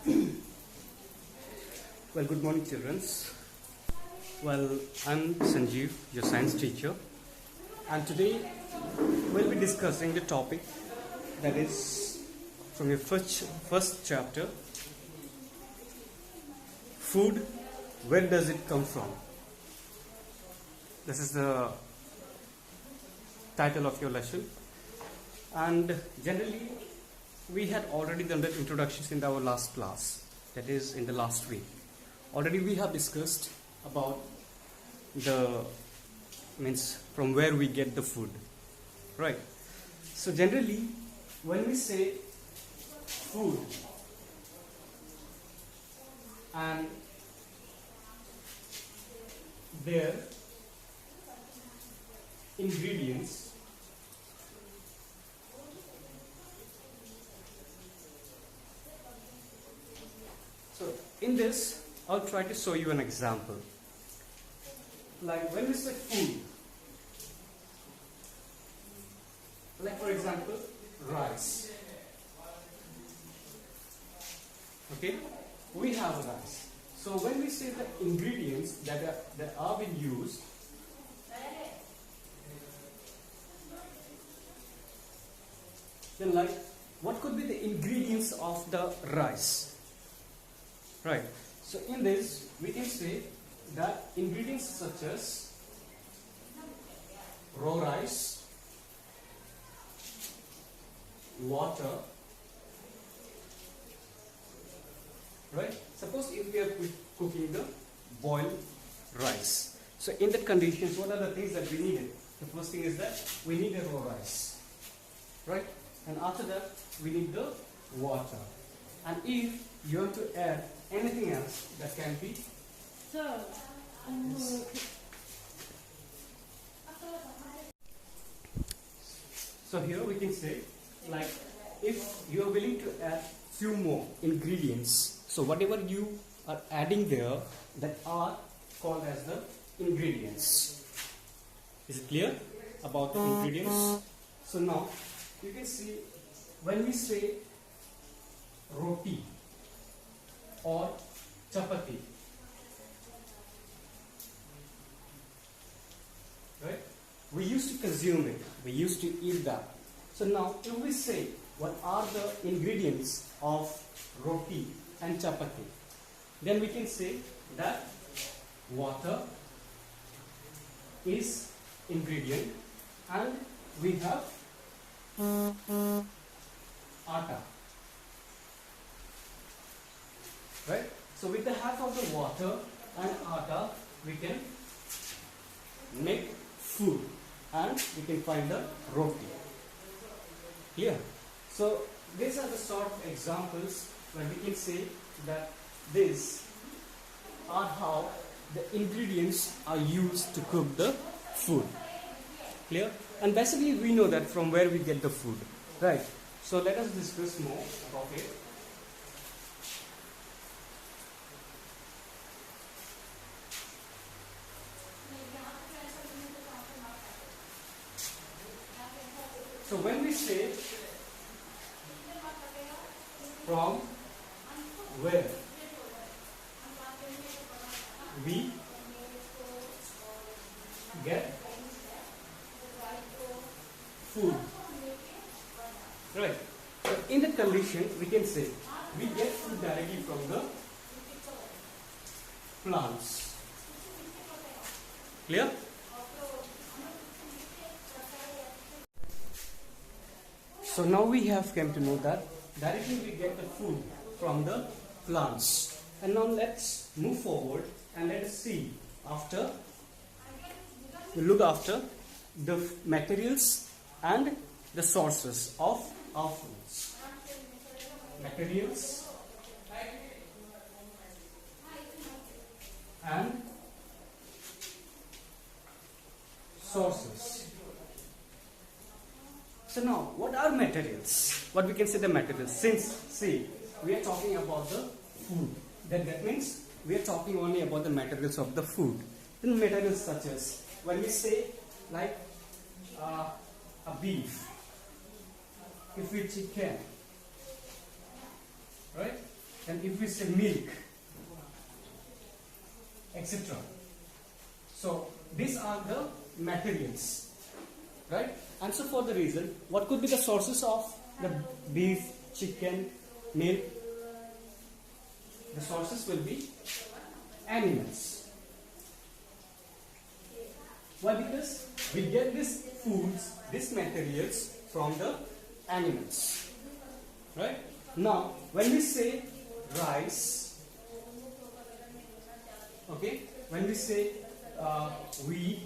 Well, good morning, children. Well, I'm Sanjeev, your science teacher, and today we'll be discussing the topic that is from your first chapter, food. Where does it come from? This is the title of your lesson, and generally we had already done the introductions in our last class, that is in the last week. Already we have discussed about the means from where we get the food, right? So generally when we say food and their ingredients, so in this I'll try to show you an example. Like when we say food, like for example rice, okay, we have rice. So when we say the ingredients that are being used, then like what could be the ingredients of the rice, right? So in this we can say that ingredients such as raw rice, water, right? Suppose if we are cooking the boiled rice, so in that conditions what are the things that we needed? The first thing is that we need a raw rice, right? And after that we need the water, and if you want to add anything else, that can be so here we can say, like if you are willing to add few more ingredients, so whatever you are adding there, that are called as the ingredients. Is it clear about the ingredients? So now you can see when we say roti or chapati, right? We used to consume it, we used to eat that. So now if we say what are the ingredients of roti and chapati, then we can say that water is ingredient, and we have atta, right? So with the help of the water and atta we can make food, and we can find the roti. Clear? So these are the sort of examples where we can say that these are how the ingredients are used to cook the food. Clear? And basically we know that from where we get the food, right? So let us discuss more about it. So when we say from where we get food, right? So in that condition we can say we get food directly from the plants. Clear? So now we have come to know that directly we get the food from the plants. And now let's move forward and let us see after, we look after the materials and the sources of our foods. Materials and sources. So now, what are materials? What we can say the materials? Since, see, we are talking about the food, then that means we are talking only about the materials of the food. Then materials such as, when we say like a beef, if we chicken, right? and if we say milk, etc. So these are the materials, right? And so for the reason, what could be the sources of the beef, chicken, milk? The sources will be animals. Why? Because we get these foods, these materials from the animals, right? Now, when we say rice, okay, when we say wheat,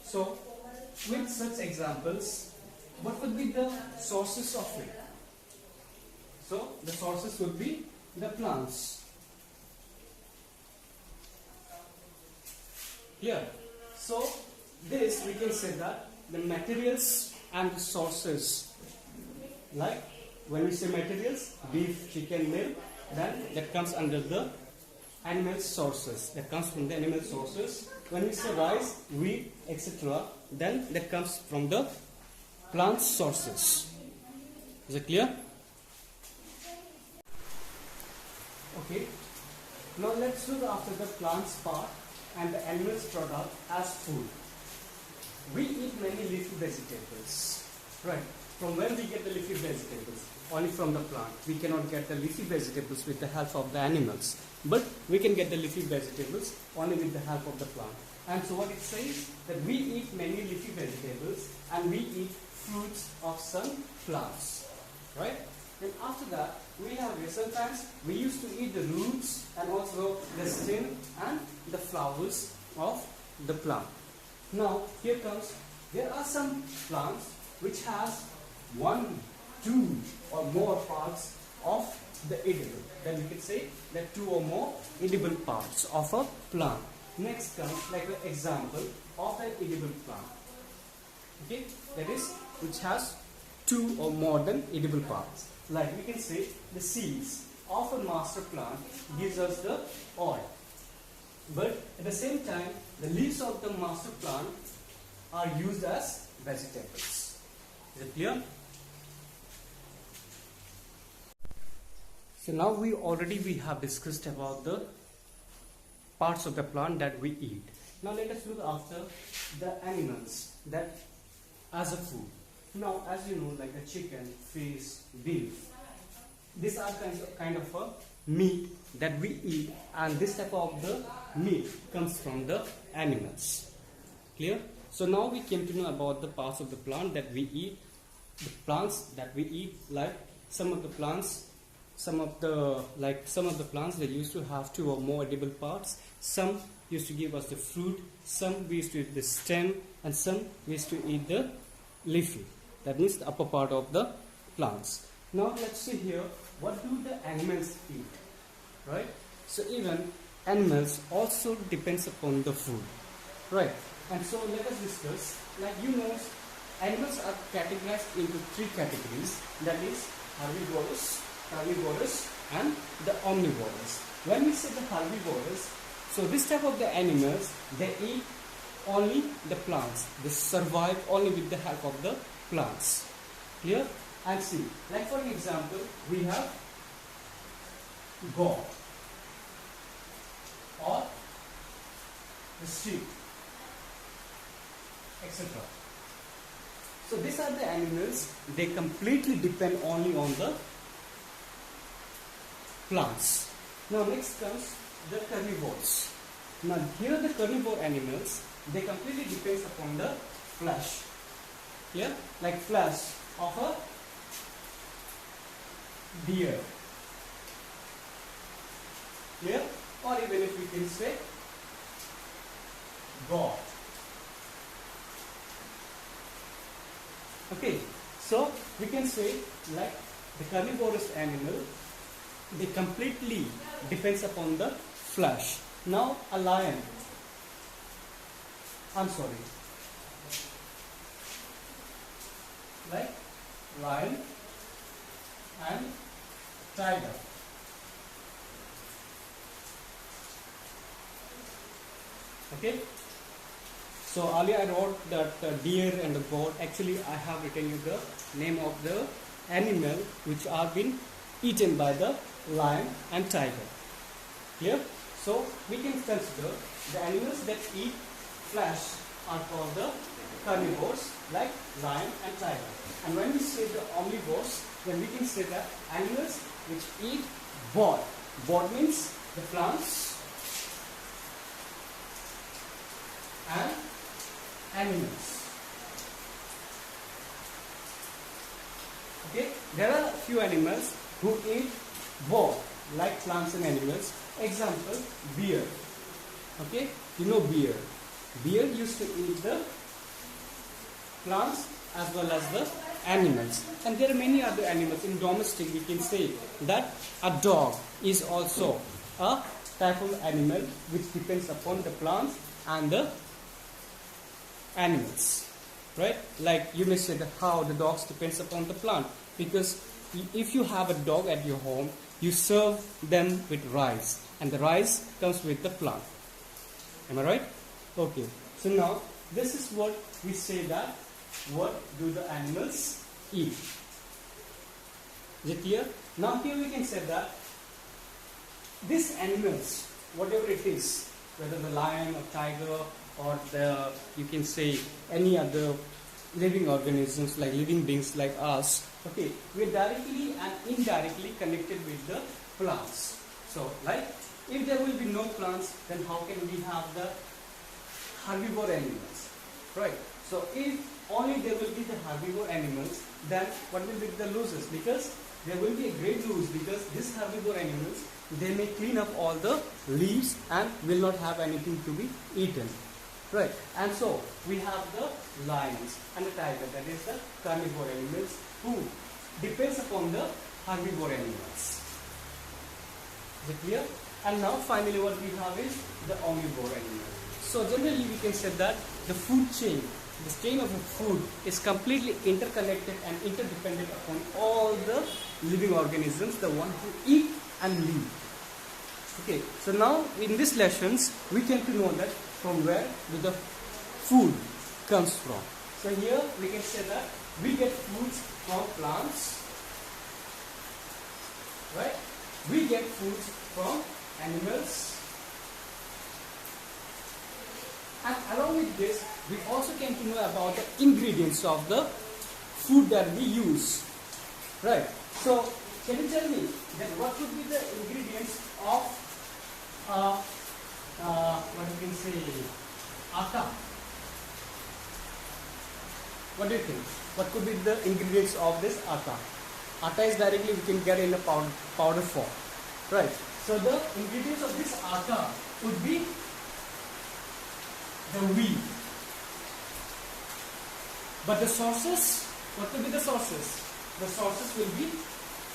so with such examples, what would be the sources of it? So the sources would be the plants. Clear? So this we can say that the materials and the sources, like when we say materials, beef, chicken, milk, then that comes under the animal sources. That comes from the animal sources. When we say rice, wheat, etc., then that comes from the plant sources. Is it clear? Okay. Now let's look after the plants part and the animals product as food. We eat many leafy vegetables, right? From where we get the leafy vegetables? Only from the plant. We cannot get the leafy vegetables with the help of the animals, but we can get the leafy vegetables only with the help of the plant. And so what it says, that we eat many leafy vegetables and we eat fruits of some plants, right? Then after that, we have sometimes we used to eat the roots and also the stem and the flowers of the plant. Now here comes, there are some plants which has 1, 2 or more parts of the edible. Then we can say that 2 or more edible parts of a plant. Next comes like an example of an edible plant. Okay, that is which has 2 or more than edible parts. Like we can say the seeds of a master plant gives us the oil. But at the same time, the leaves of the master plant are used as vegetables. Is it clear? So now we have discussed about the parts of the plant that we eat. Now let us look after the animals that as a food. Now as you know, like a chicken, fish, beef, these are kind of a meat that we eat, and this type of the meat comes from the animals. Clear? So now we came to know about the parts of the plant that we eat. The plants that we eat, like some of the plants they used to have 2 or more edible parts. Some used to give us the fruit, some we used to eat the stem, and some we used to eat the leafy. That means the upper part of the plants. Now let's see here, what do the animals eat, right? So even animals also depends upon the food, right? And so let us discuss, like you know, animals are categorized into 3 categories, that is herbivorous, carnivorous and the omnivorous. When we say the herbivorous, so this type of the animals, they eat only the plants. They survive only with the help of the plants. Clear? And see, like for example, we have goat or the sheep, etc. So these are the animals, they completely depend only on the plants. Now next comes the carnivores. Now here the carnivore animals, they completely depend upon the flesh. Clear? Like flesh of a deer. Clear? Or even if we can say goat. Okay, so we can say like the carnivorous animal, they completely depends upon the flesh. Now a lion, like lion and tiger. Okay. So earlier I wrote that deer and the goat. Actually, I have written you the name of the animal which are been eaten by the lion and tiger. Clear? So we can consider the animals that eat flesh are called the carnivores, like lion and tiger. And when we say the omnivores, then we can say that animals which eat board. Board means the plants and animals. Okay, there are few animals who eat both, like plants and animals. Example, bear. Okay, you know bear. Bear used to eat the plants as well as the animals. And there are many other animals. In domestic, we can say that a dog is also a type of animal which depends upon the plants and the animals. Right? Like you may say that how the dogs depends upon the plant. Because if you have a dog at your home, you serve them with rice. And the rice comes with the plant. Am I right? Okay. So now, this is what we say that what do the animals eat. Is it clear? Now here we can say that these animals, whatever it is, whether the lion or tiger or the, you can say any other living organisms like living beings like us, okay, we are directly and indirectly connected with the plants. So like if there will be no plants, then how can we have the herbivore animals, right? So if only there will be the herbivore animals, then what will be the losers? Because there will be a great loss, because these herbivore animals, they may clean up all the leaves and will not have anything to be eaten, right? And so we have the lions and the tiger, that is the carnivore animals who depends upon the herbivore animals. Is it clear? And now finally what we have is the omnivore animal. So generally we can say that the food chain, the chain of the food is completely interconnected and interdependent upon all the living organisms, the one who eat and live. Okay, so now in these lessons we came to know that from where the food comes from. So here we can say that we get foods from plants, right? We get foods from animals, and along with this we also came to know about the ingredients of the food that we use, right? So can you tell me that what would be the ingredients of what you can say atta? What do you think? What could be the ingredients of this atta? Atta is directly we can get in a powder form, right? So the ingredients of this atta would be the wheat. But the sources, what could be the sources? The sources will be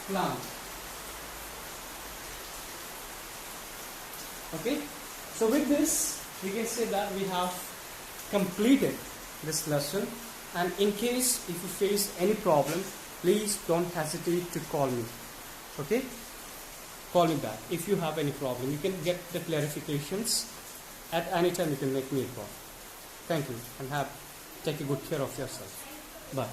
plant. Okay? So with this, we can say that we have completed this lesson. And in case if you face any problem, please don't hesitate to call me. Okay? Call me back. If you have any problem, you can get the clarifications at any time. You can make me a call. Thank you, and take a good care of yourself. Bye.